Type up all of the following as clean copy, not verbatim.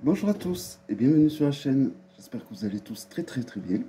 Bonjour à tous et bienvenue sur la chaîne, j'espère que vous allez tous très bien.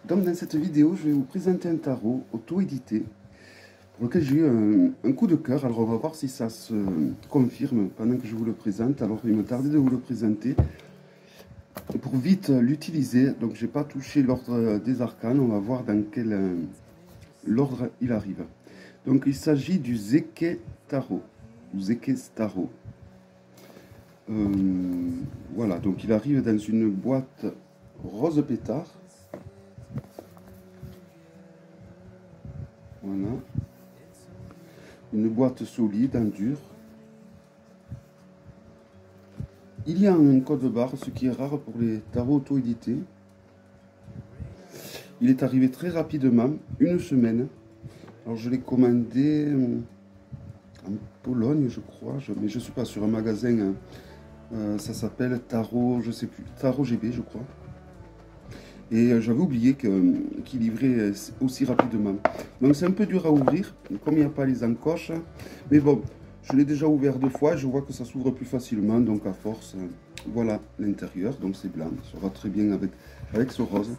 Donc dans cette vidéo, je vais vous présenter un tarot auto-édité pour lequel j'ai eu un coup de cœur. Alors on va voir si ça se confirme pendant que je vous le présente. Alors il me tardait de vous le présenter pour vite l'utiliser. Donc j'ai pas touché l'ordre des arcanes, on va voir dans quel l'ordre il arrive. Donc il s'agit du Zeke Tarot, ou Zeke Tarot. Voilà, donc il arrive dans une boîte rose pétard. Voilà. Une boîte solide, en dur. Il y a un code barre, ce qui est rare pour les tarots auto-édités. Il est arrivé très rapidement, une semaine. Alors je l'ai commandé en Pologne, je crois, mais je ne suis pas sur un magasin. Ça s'appelle Tarot, je sais plus, Tarot GB, je crois. Et j'avais oublié qu'il livrait aussi rapidement. Donc c'est un peu dur à ouvrir, comme il n'y a pas les encoches. Mais bon, je l'ai déjà ouvert 2 fois, je vois que ça s'ouvre plus facilement. Donc à force, voilà l'intérieur. Donc c'est blanc, ça va très bien avec ce rose.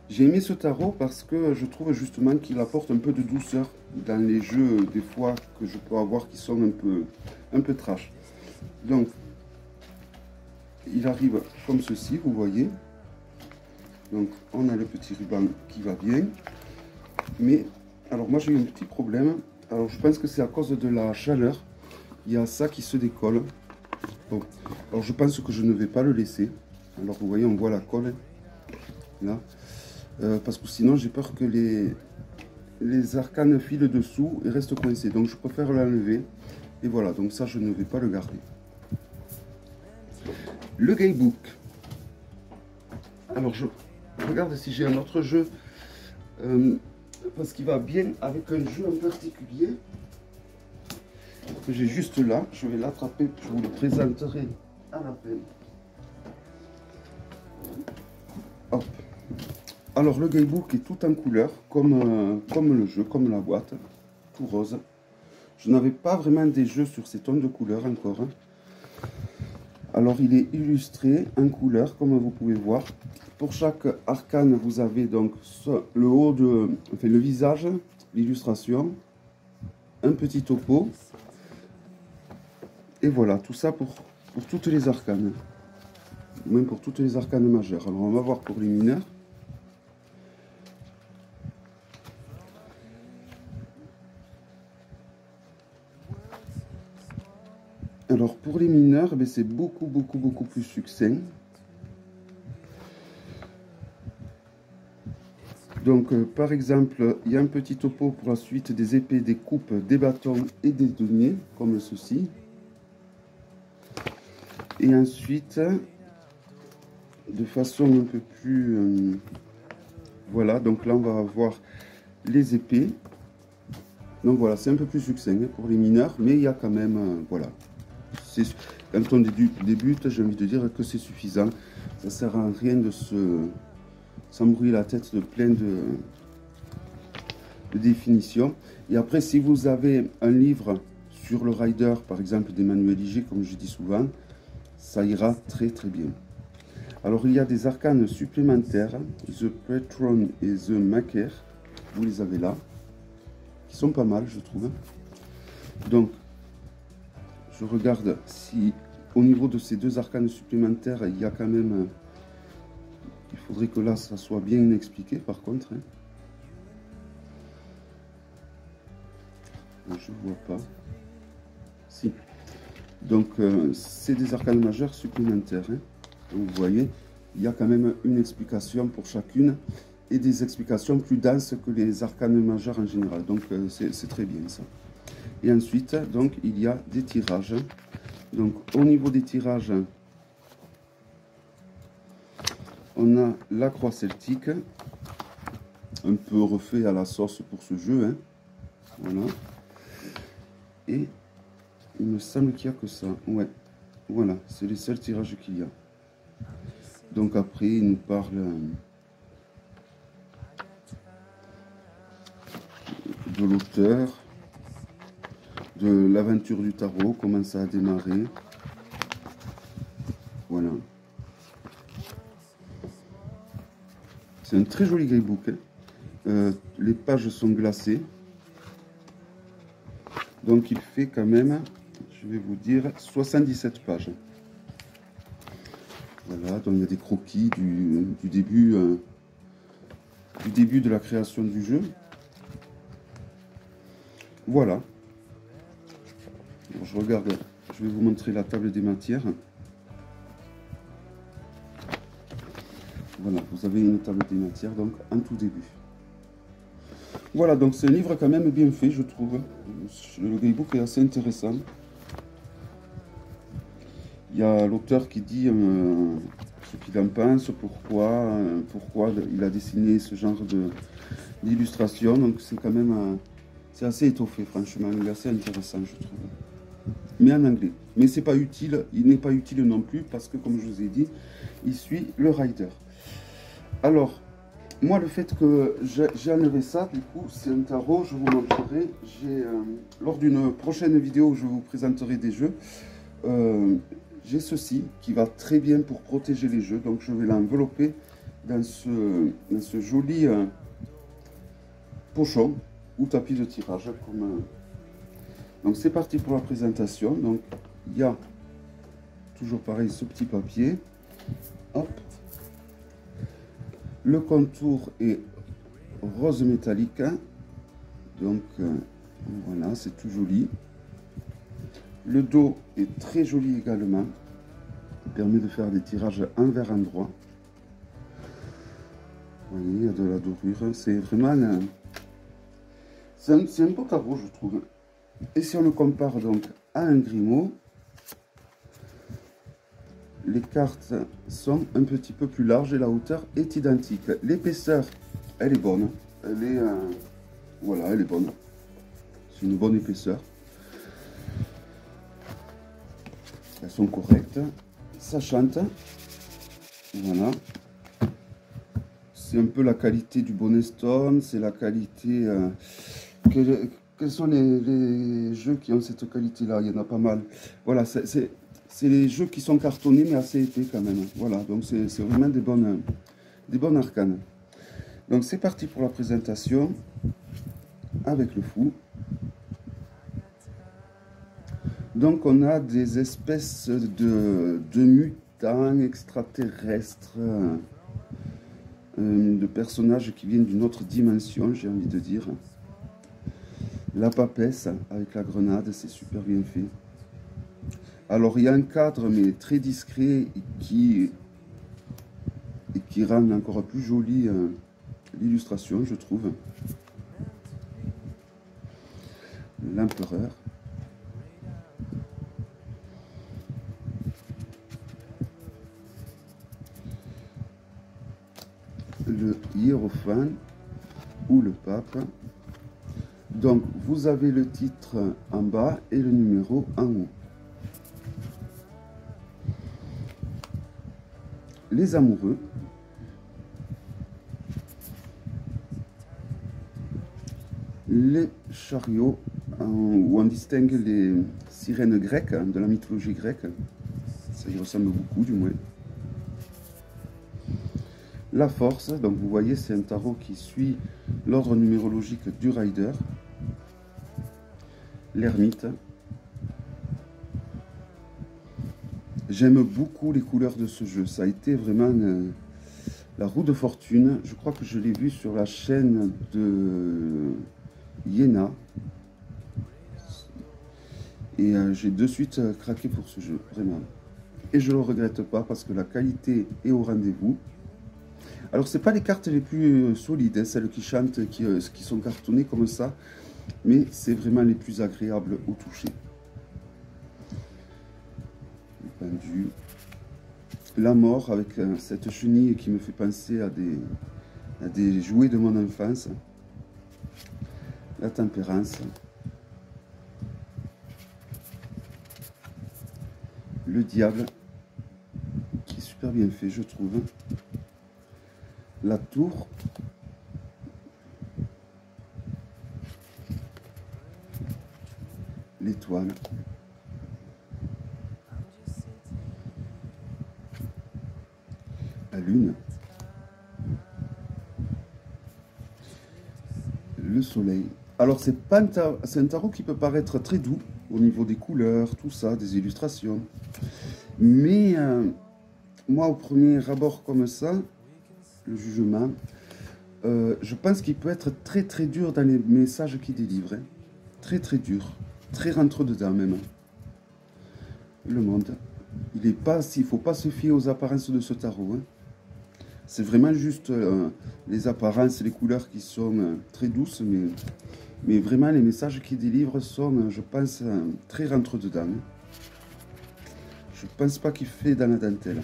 J'ai aimé ce tarot parce que je trouve justement qu'il apporte un peu de douceur dans les jeux, des fois, que je peux avoir qui sont un peu trash. Donc, il arrive comme ceci, vous voyez. Donc on a le petit ruban qui va bien. Mais alors moi j'ai eu un petit problème. Alors je pense que c'est à cause de la chaleur. Il y a ça qui se décolle. Bon. Alors je pense que je ne vais pas le laisser. Alors vous voyez, on voit la colle là. Parce que sinon j'ai peur que les arcanes filent dessous et restent coincés. Donc je préfère l'enlever. Et voilà, donc ça je ne vais pas le garder. Le Gaybook. Alors je regarde si j'ai un autre jeu, parce qu'il va bien avec un jeu en particulier que j'ai juste là. Je vais l'attraper, je vous le présenterai à la peine. Hop. Alors le Gaybook est tout en couleur, comme le jeu, comme la boîte, tout rose. Je n'avais pas vraiment des jeux sur ces tons de couleurs encore. Alors il est illustré en couleur, comme vous pouvez voir. Pour chaque arcane, vous avez donc le haut le visage, l'illustration, un petit topo. Et voilà, tout ça pour toutes les arcanes. Même pour toutes les arcanes majeures. Alors on va voir pour les mineurs. Alors pour les mineurs, c'est beaucoup plus succinct. Donc par exemple, il y a un petit topo pour la suite des épées, des coupes, des bâtons et des deniers, comme ceci. Et ensuite, de façon un peu plus... voilà, donc là on va avoir les épées. Donc voilà, c'est un peu plus succinct pour les mineurs, mais il y a quand même... voilà. Quand on débute, j'ai envie de dire que c'est suffisant. Ça sert à rien de s'embrouiller la tête de plein de définitions. Et après, si vous avez un livre sur le rider, par exemple d'Emmanuel Iger, comme je dis souvent, ça ira très bien. Alors il y a des arcanes supplémentaires, The Patron et The Maker, vous les avez là, qui sont pas mal, je trouve. Donc je regarde si au niveau de ces 2 arcanes supplémentaires, il y a quand même... il faudrait que là, ça soit bien expliqué par contre. Je vois pas. Si. Donc, c'est des arcanes majeures supplémentaires. Donc, vous voyez, il y a quand même une explication pour chacune et des explications plus denses que les arcanes majeures en général. Donc, c'est très bien ça. Et ensuite, donc, il y a des tirages. Donc, au niveau des tirages, on a la croix celtique, un peu refait à la sauce pour ce jeu. Voilà. Et il me semble qu'il n'y a que ça. Ouais, voilà, c'est les seuls tirages qu'il y a. Donc après, il nous parle de l'auteur, de l'aventure du tarot, comment ça a démarré. Voilà. c'est un très joli guidebook. Les pages sont glacées. Donc il fait quand même, je vais vous dire, 77 pages. Voilà, donc il y a des croquis du début de la création du jeu. Voilà. Alors, je regarde, je vais vous montrer la table des matières. Voilà, vous avez une table des matières, donc en tout début. Voilà, donc c'est un livre quand même bien fait, je trouve. Le guidebook est assez intéressant. Il y a l'auteur qui dit ce qu'il en pense, pourquoi il a dessiné ce genre d'illustration. Donc c'est quand même c'est assez étoffé, franchement. Il est assez intéressant, je trouve. Mais en anglais. Mais c'est pas utile, il n'est pas utile non plus parce que, comme je vous ai dit, il suit le rider. Alors, moi, le fait que j'ai enlevé ça, du coup, c'est un tarot, je vous montrerai. Lors d'une prochaine vidéo où je vous présenterai des jeux, j'ai ceci qui va très bien pour protéger les jeux. Donc, je vais l'envelopper dans ce joli pochon ou tapis de tirage. Donc, c'est parti pour la présentation. Donc, il y a toujours pareil ce petit papier. Hop. Le contour est rose métallique, donc voilà, c'est tout joli. Le dos est très joli également, il permet de faire des tirages envers endroit. Vous voyez, il y a de la dorure, c'est vraiment c'est un beau tarot, je trouve. Et si on le compare donc à un Grimaud, les cartes sont un petit peu plus larges et la hauteur est identique. L'épaisseur, elle est bonne. Voilà, elle est bonne. C'est une bonne épaisseur. Elles sont correctes. Ça chante. Voilà. C'est un peu la qualité du Bonnet Stone. C'est la qualité... quels sont les jeux qui ont cette qualité-là? Il y en a pas mal. Voilà, c'est les jeux qui sont cartonnés mais assez épais quand même. Voilà, donc c'est vraiment des bonnes arcanes. Donc c'est parti pour la présentation avec le fou. Donc on a des espèces de mutants extraterrestres, de personnages qui viennent d'une autre dimension, j'ai envie de dire. La papesse avec la grenade, c'est super bien fait. Alors il y a un cadre mais très discret et qui rend encore plus jolie l'illustration, je trouve. L'empereur. Le hiérophant ou le pape. Donc vous avez le titre en bas et le numéro en haut. Les amoureux. Les chariots, où on distingue les sirènes grecques, de la mythologie grecque. Ça y ressemble beaucoup du moins. La force, donc vous voyez c'est un tarot qui suit l'ordre numérologique du rider. L'ermite. J'aime beaucoup les couleurs de ce jeu, ça a été vraiment la roue de fortune. Je crois que je l'ai vu sur la chaîne de Yéna. Et j'ai de suite craqué pour ce jeu, vraiment. Et je ne le regrette pas parce que la qualité est au rendez-vous. Alors, ce n'est pas les cartes les plus solides, hein, celles qui chantent, qui sont cartonnées comme ça, mais c'est vraiment les plus agréables au toucher. Le pendu. La mort avec cette chenille qui me fait penser à des jouets de mon enfance. La tempérance. Le diable, qui est super bien fait, je trouve. La tour. L'étoile. La lune. soleil. Alors c'est pas c'est un tarot qui peut paraître très doux au niveau des couleurs, tout ça, des illustrations. Mais moi, au premier abord comme ça, le jugement, je pense qu'il peut être très très dur dans les messages qu'il délivre. Hein. Très très dur, très rentre-dedans même. Le monde, il ne faut pas se fier aux apparences de ce tarot. Hein. C'est vraiment juste les apparences, les couleurs qui sont très douces, mais vraiment les messages qu'il délivre sont, je pense, très rentre-dedans. Hein. Je pense pas qu'il fait dans la dentelle.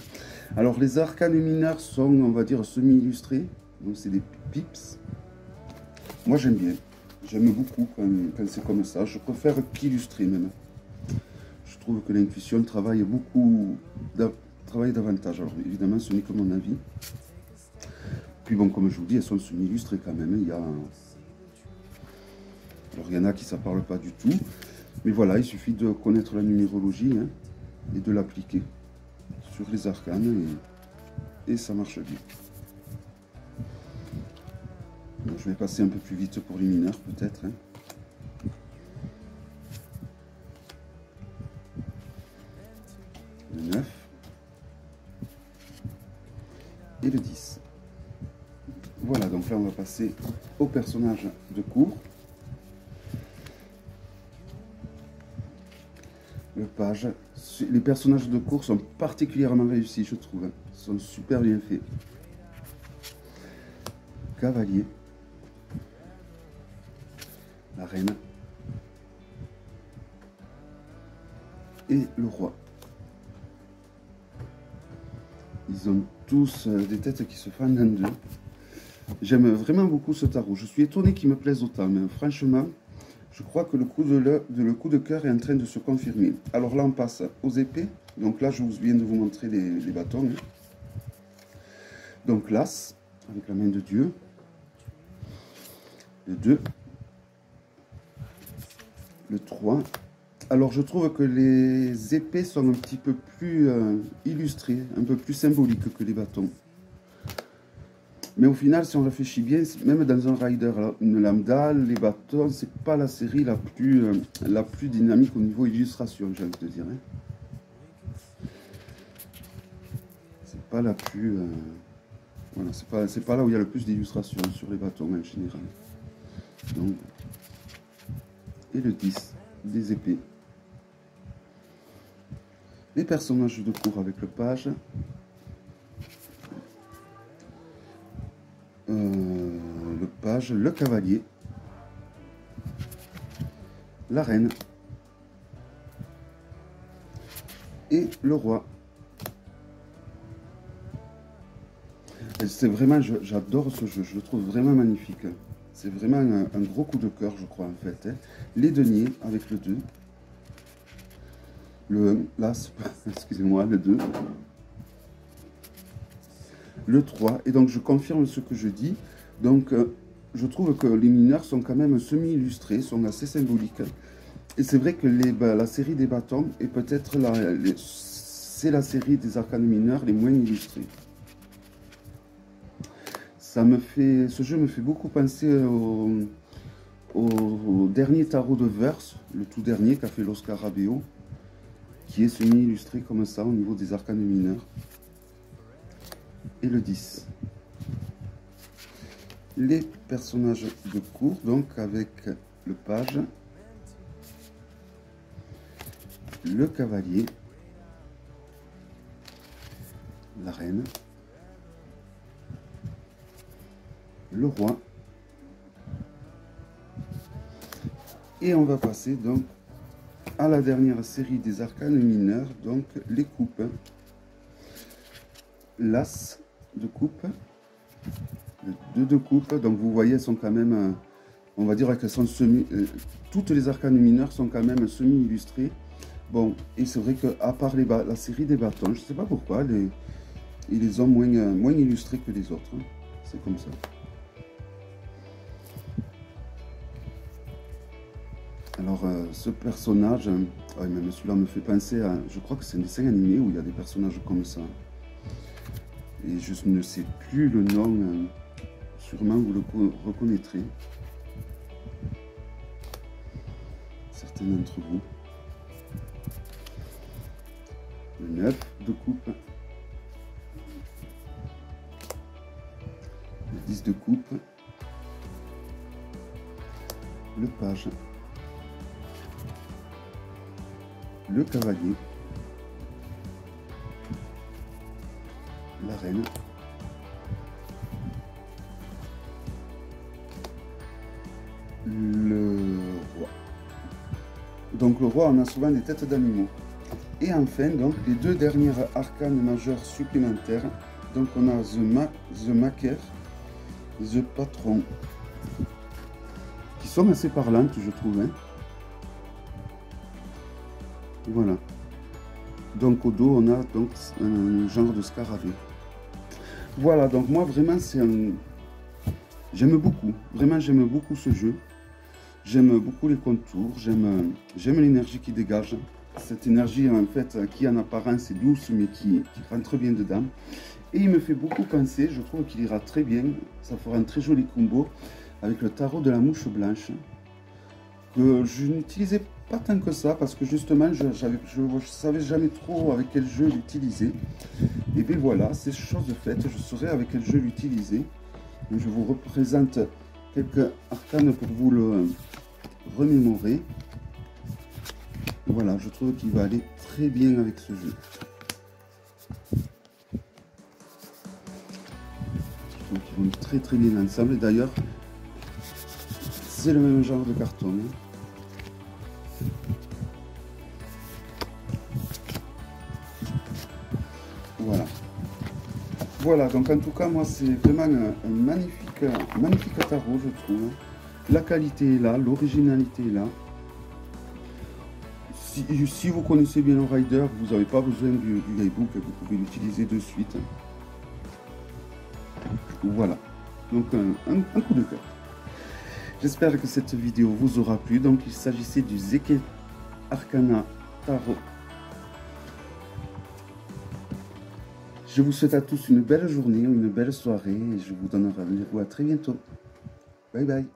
Alors les arcanes mineurs sont, on va dire, semi-illustrés. Donc c'est des pips. Moi j'aime bien. J'aime beaucoup quand c'est comme ça. Je préfère qu'illustrer même. Je trouve que l'intuition travaille davantage. Alors évidemment ce n'est que mon avis. Puis bon, comme je vous dis, elles sont semi-illustrées quand même. Alors il y en a qui ça parle pas du tout. Mais voilà, il suffit de connaître la numérologie hein, et de l'appliquer sur les arcanes et ça marche bien. Donc, je vais passer un peu plus vite pour les mineurs peut-être. Hein. Le 9 et le 10. Voilà, donc là on va passer au personnage de cours. Le page. Les personnages de cours sont particulièrement réussis, je trouve. Hein. Ils sont super bien faits. Cavalier. La reine. Et le roi. Ils ont tous des têtes qui se fendent en deux. J'aime vraiment beaucoup ce tarot. Je suis étonné qu'il me plaise autant, mais franchement, je crois que le coup de cœur est en train de se confirmer. Alors là, on passe aux épées. Donc là, je viens de vous montrer les bâtons. Hein. Donc l'as, avec la main de Dieu. Le 2. Le 3. Alors je trouve que les épées sont un petit peu plus illustrées, un peu plus symboliques que les bâtons. Mais au final, si on réfléchit bien, même dans un rider lambda, les bâtons, c'est pas la série la plus dynamique au niveau illustration, j'ai envie de dire. Hein. C'est pas la plus... voilà, c'est pas là où il y a le plus d'illustrations sur les bâtons en général. Donc, et le 10, des épées. Les personnages de cours avec le page. Le page, le cavalier. La reine. Et le roi. C'est vraiment, j'adore ce jeu, je le trouve vraiment magnifique. C'est vraiment un gros coup de cœur, je crois, en fait. Hein. Les deniers avec le 2. Le l'as, excusez-moi, le 2. Le 3. Et donc, je confirme ce que je dis. Donc, je trouve que les mineurs sont quand même semi-illustrés, sont assez symboliques. Et c'est vrai que la série des bâtons est peut-être c'est la série des arcanes mineurs les moins illustrés. Ce jeu me fait beaucoup penser au dernier tarot de Verse, le tout dernier qu'a fait l'Oscar Abeo, qui est semi-illustré comme ça au niveau des arcanes mineurs. Et le 10. Les personnages de cours, donc avec le page, le cavalier, la reine, le roi, et on va passer donc à la dernière série des arcanes mineurs, donc les coupes. L'as de coupe, le 2 de coupe, donc vous voyez, elles sont quand même, on va dire qu'elles sont toutes les arcanes mineurs sont quand même semi-illustrées. Bon, et c'est vrai qu'à part la série des bâtons, je ne sais pas pourquoi, ils les ont moins illustrés que les autres. Hein. C'est comme ça. Alors, ce personnage, même celui-là me fait penser à... Je crois que c'est un dessin animé où il y a des personnages comme ça. Et je ne sais plus le nom, sûrement vous le reconnaîtrez. certains d'entre vous. Le 9 de coupe. Le 10 de coupe. Le page. Le cavalier. La reine. Le roi. Donc le roi, on a souvent des têtes d'animaux. Et enfin, donc, les deux dernières arcanes majeures supplémentaires. Donc on a The Maker, The Patron, qui sont assez parlantes, je trouve. Hein. Voilà. Donc au dos, on a donc un genre de scarabée. Voilà, donc moi vraiment c'est un... J'aime beaucoup, vraiment j'aime beaucoup ce jeu. J'aime beaucoup les contours, j'aime l'énergie qui dégage. Cette énergie en fait qui en apparence est douce mais qui rentre bien dedans. Et il me fait beaucoup penser, je trouve qu'il ira très bien, ça fera un très joli combo avec le tarot de la mouche blanche. Que je n'utilisais pas tant que ça parce que justement je savais jamais trop avec quel jeu l'utiliser. Et bien voilà, c'est chose faite, je saurai avec quel jeu l'utiliser. Je vous représente quelques arcanes pour vous le remémorer. Voilà, je trouve qu'il va aller très bien avec ce jeu. Je trouve qu'ils vont très bien ensemble. Et d'ailleurs, c'est le même genre de carton. Voilà. Voilà, donc en tout cas, moi, c'est vraiment un magnifique tarot, je trouve. La qualité est là, l'originalité est là. Si vous connaissez bien le Rider, vous n'avez pas besoin du guidebook, vous pouvez l'utiliser de suite. Voilà, donc un coup de cœur. J'espère que cette vidéo vous aura plu. Donc il s'agissait du Zeke Arcana Tarot. Je vous souhaite à tous une belle journée, une belle soirée et je vous donne rendez-vous à très bientôt. Bye bye.